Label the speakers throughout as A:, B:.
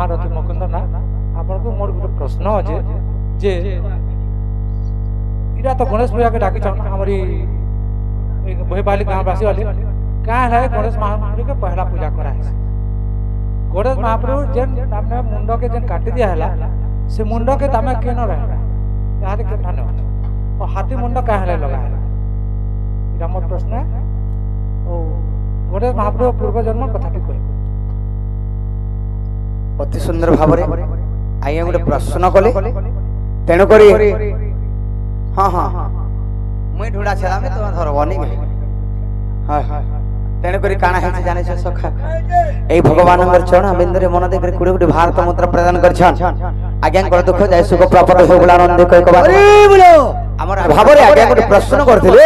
A: महारथी मुकुंद ना आपन को मोर गुटे प्रश्न अछि जे इरा तो गणेश पूजा के डाकी छन हमरी भोईपाली गांववासी वाले का है गणेश महाप्रभु के पहला पूजा करा है गणेश महाप्रभु जेन तामे मुंड के जेन काटी दिया हला से मुंड के तामे केन रहला यार के ठाने और हाथी मुंड का हले लगा है इरा मोर प्रश्न है ओ गणेश महाप्रभु पूर्व जन्म कथा के कह
B: अति सुंदर भावरे आइए गोटे प्रश्न कले तेणु करी हाँ हाँ मुई ढूंढा छला में तो धरबनी हां तेणु करी काना है जाने छ सखा ए भगवान हमर चरण बिंदरे मन देकर कुडे कुडे भारत मुद्रा प्रदान कर छन आज्ञा कर दुख जाय सुख प्राप्त हो गुला नंद कह कबा अरे बोलो हमर भावरे आज्ञा गोटे प्रश्न करथिले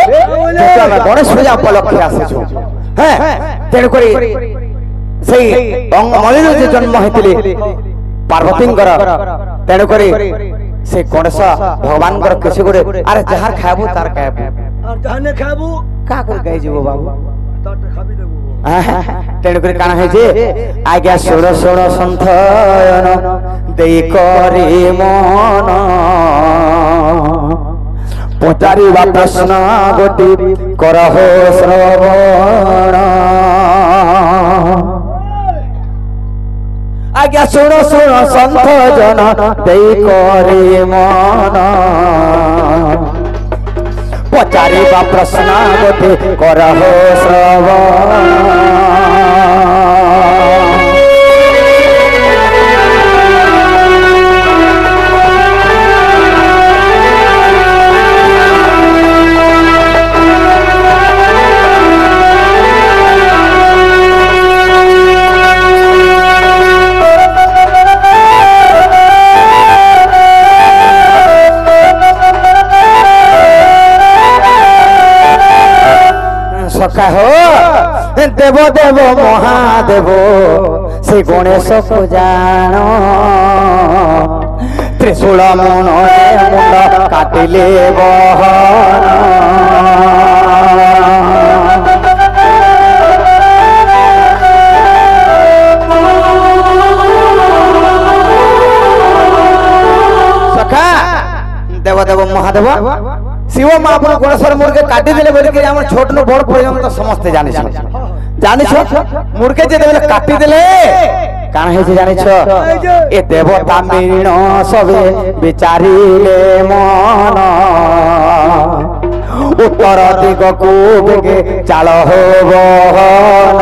B: जेटा गणेश पूजा उपलक्ष्य आसे छु हैं तेणु करी सेई अंग मलिन जे जन्म हेतिले पार्वतींकर तेणु करी से गणेश भगवान कर किसी गोटे अरे जहार खाबू तार खाबू
C: और जहाने खाबू
B: का कर गई जीवो बाबू
C: तट खाबी देबो
B: तेणु करी काना है जे आज्ञा सुण सुण संथयन देई करी मन पचारिबा प्रश्न गोटी करहो श्रवण आज्ञा सुण सुण संत जन देई करी मन पचारिबा प्रश्न गोटे करहो श्रवण सखा हो देव देव महादेव से गणेश को जान त्रिशूल मुन मुंड काटिले बहन सखा देव देव महादेव शिव महाप्रभु गणेश्वर मुर्गे काटी देले बोली के हमर छोट नो बड़ पर्यंत समस्त जानि छ मुर्गे जे देले काटी देले काना हे जे जानि छ ए देवता मीण सबे विचारिले मन उत्तर दिग को बेगे चाल हो बहन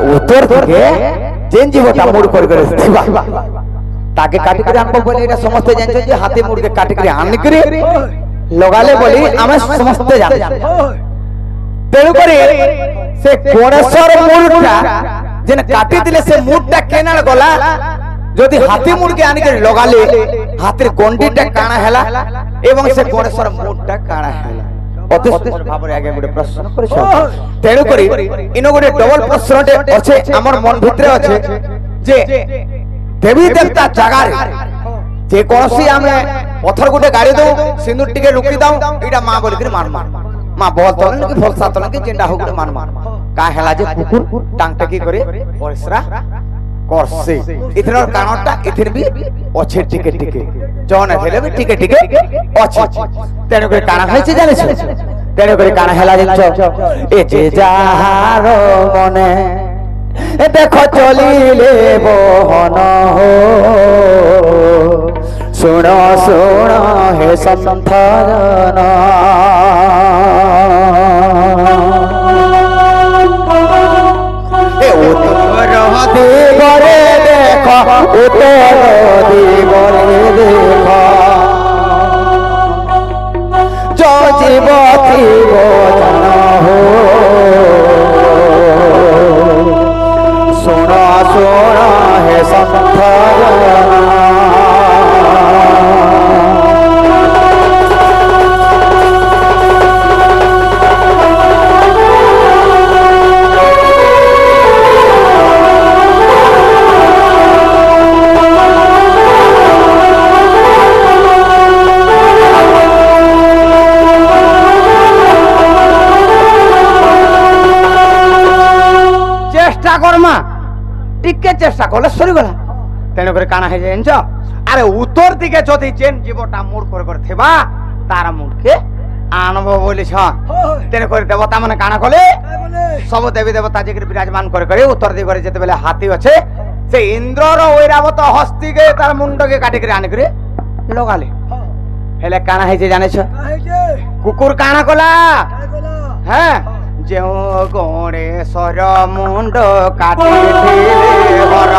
B: उत्तर दिगे जेन जीवता मुड़ कर दिबा ताके काटी कर आनबो बोले एटा समस्त जान जे हाथी मुड़ के काटी कर आन करे लगाले बोली आमे समस्त जान तेनु करे से गणेशर मुड़टा जेन काटी दिले से मुड़टा केनाल गला जदि हाथी मुड़ के आन के लगाले हाथीर गंडीटा काना हैला एवं से गणेशर मुड़टा काना हैला अति सुंदर भाबरे आगे गोटे प्रश्न करिछ तेनु करी इनो गोटे डबल प्रश्नटे अछि हमर मन भितरे अछि जे देवी देवता जगह रे जे कोनसी आमे पत्थर गोटे गाड़ी दो सिंदूर टिके रुकी दाऊ एटा मां बोल के मान मां बोल तो कि फलसा तो कि जेंडा हो गोटे मान का हैला जे कुकुर टांग टकी करे परिसरा करसे इथर कानटा इथर भी अछि टिके टिके जौन हेले भी टिके टिके अछि तेनु के काना है से जाने छ तेनु के काना हैला जिंचो ए जे जहार मने ए देखो चलिले बहन हो सुण सुण हे संथजन ए उत्तर दिगरे देख उत्तर दिगरे देख जो जीव थीब जन हो सुण सुण हे संथजन কর্মা টিকে চেষ্টা করলে সরি গলা তেনে করে কানা হয়ে জানিছ আরে উত্তর দিকে যদি চেন জীবটা মুড় করে থেবা তার মুখে আনব বলিছ তেনে করে দেবতা মানে কানা কলে সব দেবী দেবতা যে বিরাজমান করে উত্তর দিকে যেতে বেলে হাতি আছে সে ইন্দ্রর ঐরাবত হস্তিকে তার মুন্ডকে কাটি করে আনি করে লগালে হেলে কানা হয়েছে জানিছ কুকুর কানা কলা হ্যাঁ যে গণেশর মুন্ড কাটিলে হর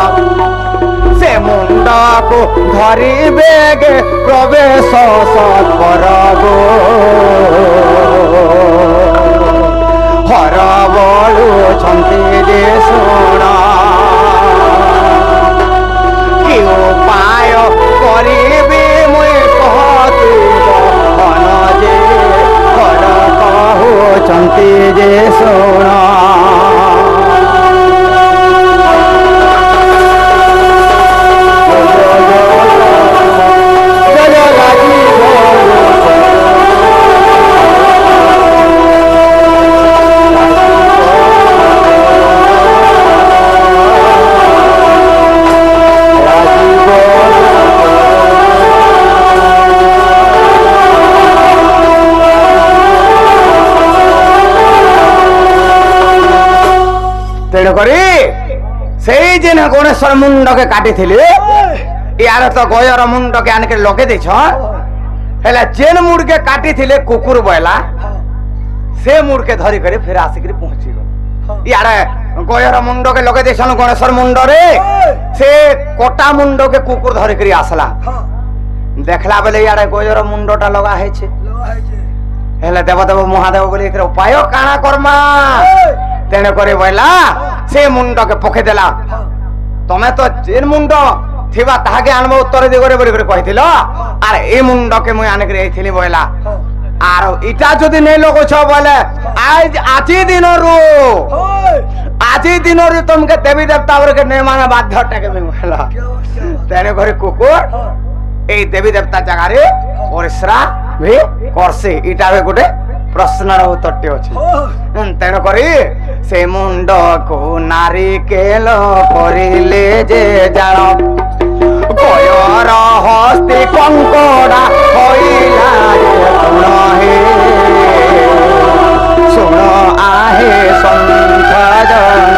B: সে মুন্ডকু ধরিবে গে প্রবেশ করব হর বলুছন্তি যে শোণ কি উপায় করিবি মুই কহতি বহন যে হর কহুছন্তি যে শোণ তেণুকরি সেই যে গণেশ্বর মুন্ডকে কাটিলে ইয়ার তো গয়র মুন্ডকে আনিকে লগে দিছ হেলে যেন মুড়কে কাটিলে কুকুর বয়লা সে মুড়কে ধরি করে ফের আসিকি পৌঁছি গল ইয়ারে গয়র মুন্ডকে লগে দিছ গণেশ্বর মুন্ডরে সে কটা মুন্ডকে কুকুর ধরি করে আসলা দেখলা বেলে ইয়ারে গয়র মুন্ডটা লগা হয়েছে হেলে দেবদেব মহাদেব বলে এর উপায় কানা কর্মা তেনে করে বইলা সে মুন্ডকে পকে দেলা তুমি তো যে মুন্ড থিবা তাহাকে আনব উত্তর দিগরে বলি করে কইছিল আর এই মুন্ডকে মুই আনি করে এইছিলি বইলা আর ইটা যদি নেই লগছ বলে আজি দিনরু তোমাকে দেবী দেবতা বলকে নেই মানে বাধ্যটাকে বইলা তেনে করে কুকুর এই দেবী দেবতা জায়গারে পরিশ্রা ভি করছে ইটা গোটে প্রশ্নর উত্তরটি আছে তেন করি সে মুন্ডকু নারিকেল করিলে যে জাণ গয়র হস্তি কঙ্কড়া হইলা শুণ হে শুণ আহে সন্ধ্যাজন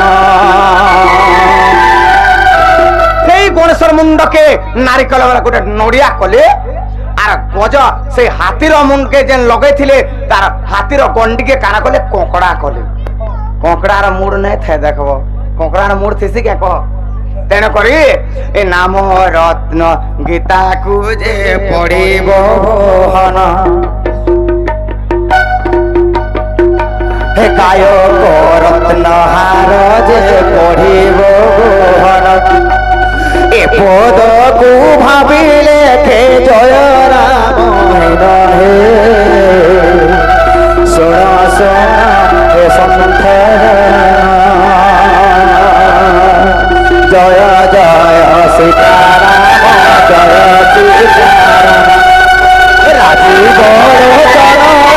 B: সেই গণেশ্বর মুন্ডকে নারিকেল গোটে নড়িয়া কলে আর গজ সেই হাতির মুন্ডকে যেন লগাইলে তার হাতির গন্ডিকে কানা কলে কঙ্কড়া কলে কঙ্কড়ার মুড় নাই থাকে দেখব কঙ্কড়ার মুড় থিসি কে কহ তেন করি এ নাম রত্ন গীতাকু যে পড়িব হন হে গায়ক রত্ন হার যে পড়িব হন এ পদকু ভাবিলে কে জয় রাম হে শোণ শোণ হে সন্থ জয় জয় সীতারাম জয় সীতারাম রাজীব চর রাম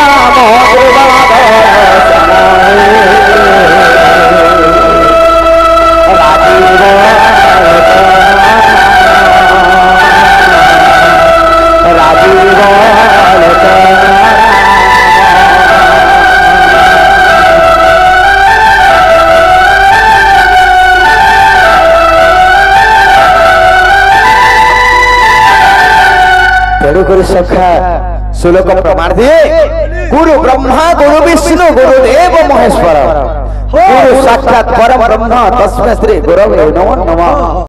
B: सखा श्लोक प्रमाण दिए गुरु ब्रह्मा गुरु विष्णु गुरुदेव महेश्वर गुरु साक्षात परम ब्रह्म तस्मै श्री गुरवे नमो नमः।